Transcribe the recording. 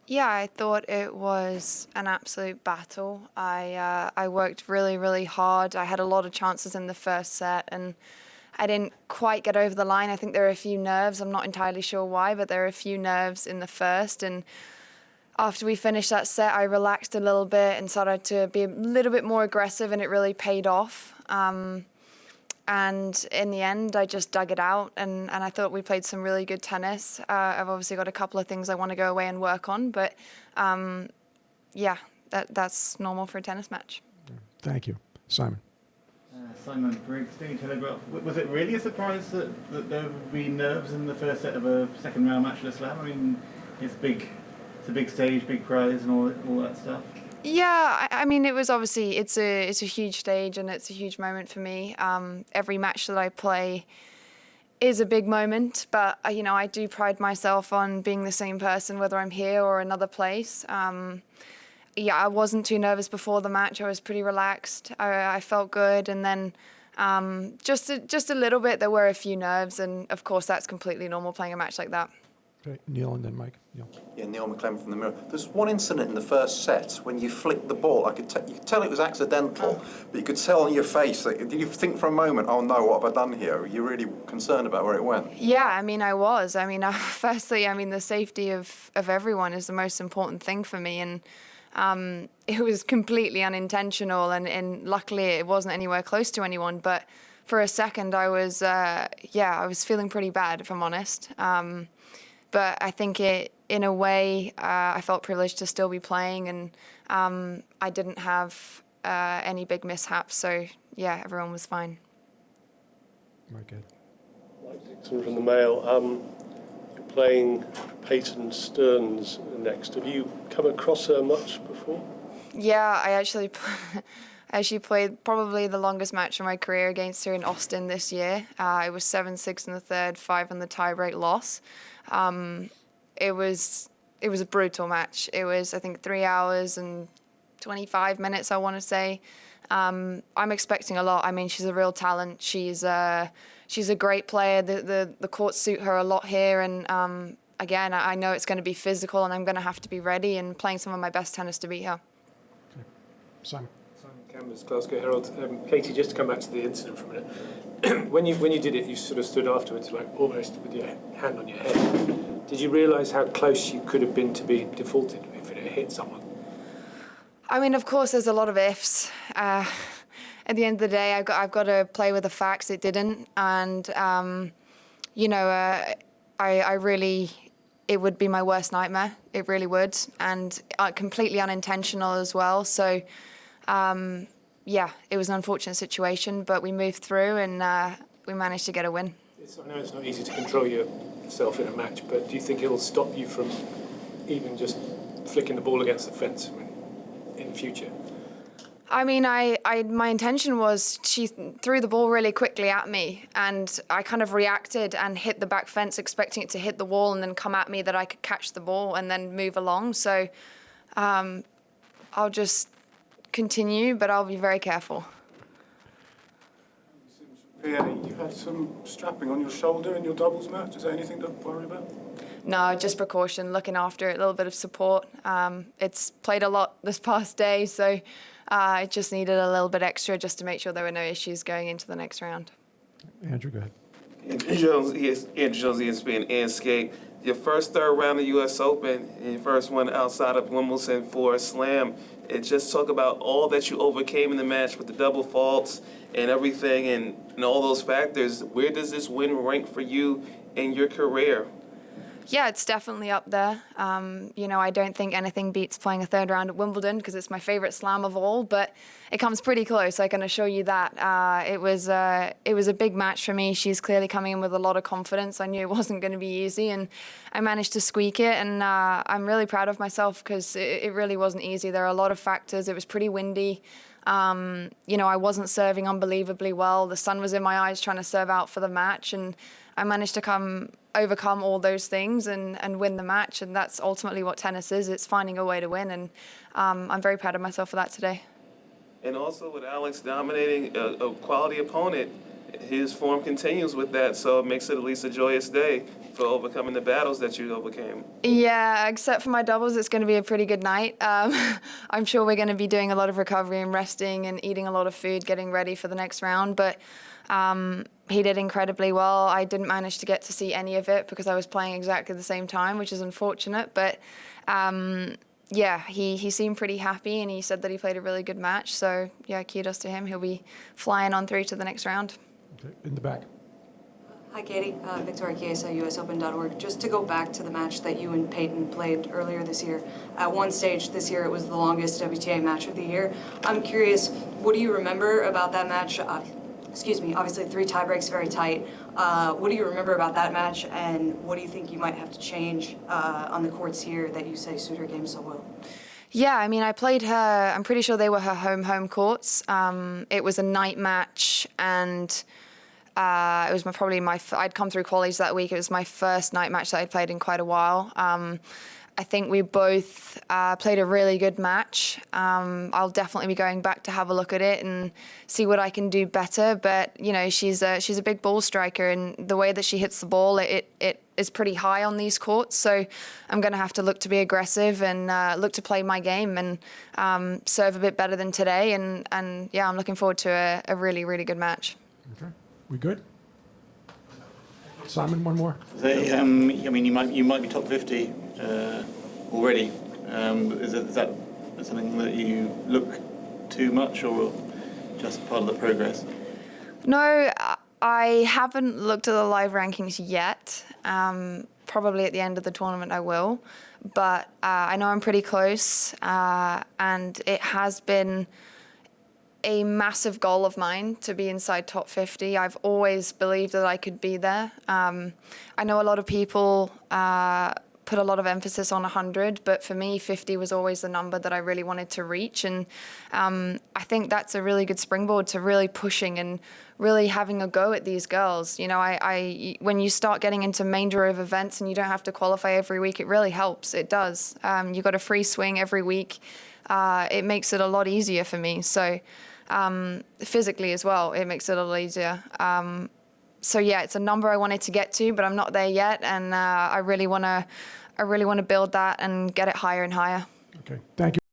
Yeah, I thought it was an absolute battle. I worked really, really hard. I had a lot of chances in the first set, and I didn't quite get over the line. I think there are a few nerves. I'm not entirely sure why, but there are a few nerves in the first. And after we finished that set, I relaxed a little bit and started to be a little bit more aggressive, and it really paid off. And in the end, I just dug it out, and I thought we played some really good tennis. I've obviously got a couple of things I want to go away and work on, but yeah, that's normal for a tennis match. Thank you. Simon. Simon Briggs, Daily Telegraph. Was it really a surprise that there would be nerves in the first set of a second round match at the Slam? I mean, it's a big stage, big prize, and all that stuff. Yeah, I mean, it was obviously, it's a huge stage, and it's a huge moment for me. Every match that I play is a big moment, but you know, I do pride myself on being the same person whether I'm here or another place. Yeah, I wasn't too nervous before the match. I was pretty relaxed. I felt good, and then just a little bit. There were a few nerves, and of course that's completely normal playing a match like that. Okay, Neil and then Mike. Neil. Yeah, Neil McClellan from the Mirror. There's one incident in the first set when you flicked the ball. You could tell it was accidental, but you could tell on your face. Did you think for a moment, "Oh no, what have I done here"? Were you really concerned about where it went? Yeah, I mean, I was. I mean, firstly, I mean, the safety of everyone is the most important thing for me, and it was completely unintentional, and luckily it wasn't anywhere close to anyone. But for a second, I was feeling pretty bad, if I'm honest. But I think in a way, I felt privileged to still be playing, and I didn't have any big mishaps. So yeah, everyone was fine. Mike Ed. Mike Dixon from the Mail. You're playing Peyton Stearns next. Have you come across her much before? Yeah, I actually played probably the longest match of my career against her in Austin this year. It was 7-6 in the third, 5 in the tiebreak loss. It was a brutal match. It was, I think, 3 hours and 25 minutes, I want to say. I'm expecting a lot. I mean, she's a real talent. She's a great player. The courts suit her a lot here, and again, I know it's going to be physical, and I'm going to have to be ready and playing some of my best tennis to beat her. Okay. Simon. Canvas, Glasgow Herald. Katie, just to come back to the incident for a minute. when you did it, you sort of stood afterwards, like almost with your hand on your head. Did you realise how close you could have been to being defaulted if it had hit someone? I mean, of course, there's a lot of ifs. At the end of the day, I've got to play with the facts. It didn't, and you know, I really. It would be my worst nightmare. It really would, and completely unintentional as well. So. Yeah, it was an unfortunate situation, but we moved through, and we managed to get a win. I know it's not easy to control yourself in a match, but do you think it'll stop you from even just flicking the ball against the fence in future? I mean, my intention was she threw the ball really quickly at me, and I kind of reacted and hit the back fence, expecting it to hit the wall and then come at me that I could catch the ball and then move along. So I'll just continue, but I'll be very careful. Yeah, you had some strapping on your shoulder in your doubles match. Is there anything to worry about? No, just precaution, looking after it, a little bit of support. It's played a lot this past day, so I just needed a little bit extra just to make sure there were no issues going into the next round. Andrew, go ahead. Andrew Jones, ESPN, and Skate. Your first third round of the U.S. Open, and your first one outside of Wimbledon for a Slam. And just talk about all that you overcame in the match with the double faults and everything and all those factors. Where does this win rank for you in your career? Yeah, it's definitely up there. You know, I don't think anything beats playing a third round at Wimbledon because it's my favorite Slam of all, but it comes pretty close, I can assure you that. It was a big match for me. She's clearly coming in with a lot of confidence. I knew it wasn't going to be easy, and I managed to squeak it, and I'm really proud of myself because it really wasn't easy. There are a lot of factors. It was pretty windy. You know, I wasn't serving unbelievably well. The sun was in my eyes trying to serve out for the match, and I managed to overcome all those things and win the match, and that's ultimately what tennis is. It's finding a way to win, and I'm very proud of myself for that today. And also with Alex dominating a quality opponent, his form continues with that, so it makes it at least a joyous day. for overcoming the battles that you overcame. Yeah, except for my doubles, it's going to be a pretty good night. I'm sure we're going to be doing a lot of recovery and resting and eating a lot of food, getting ready for the next round. But he did incredibly well. I didn't manage to get to see any of it because I was playing exactly the same time, which is unfortunate. But yeah, he seemed pretty happy, and he said that he played a really good match. So yeah, kudos to him. He'll be flying on through to the next round. Okay, in the back. Hi, Katie. Victoria Chiesa, USOpen.org. Just to go back to the match that you and Peyton played earlier this year. At one stage this year, it was the longest WTA match of the year. I'm curious, what do you remember about that match? Excuse me, obviously 3 tiebreaks, very tight. What do you remember about that match, and what do you think you might have to change on the courts here that you say suit her game so well? Yeah, I mean, I played her, I'm pretty sure they were her home courts. It was a night match, and it was I'd come through college that week. It was my first night match that I'd played in quite a while. I think we both played a really good match. I'll definitely be going back to have a look at it and see what I can do better. But you know, she's a big ball striker, and the way that she hits the ball, it is pretty high on these courts. So I'm going to have to look to be aggressive and look to play my game and serve a bit better than today. And yeah, I'm looking forward to a really, really good match. Okay, we good? Simon, one more. I mean, you might be top 50 already. Is that something that you look too much, or just part of the progress? No, I haven't looked at the live rankings yet. Probably at the end of the tournament I will. But I know I'm pretty close, and it has been a massive goal of mine to be inside top 50. I've always believed that I could be there. I know a lot of people put a lot of emphasis on 100, but for me, 50 was always the number that I really wanted to reach. And I think that's a really good springboard to really pushing and really having a go at these girls. You know, when you start getting into main draw of events and you don't have to qualify every week, it really helps. It does. You got a free swing every week. It makes it a lot easier for me. So physically as well, it makes it a lot easier. So yeah, it's a number I wanted to get to, but I'm not there yet, and I really want to build that and get it higher and higher. Okay, thank you.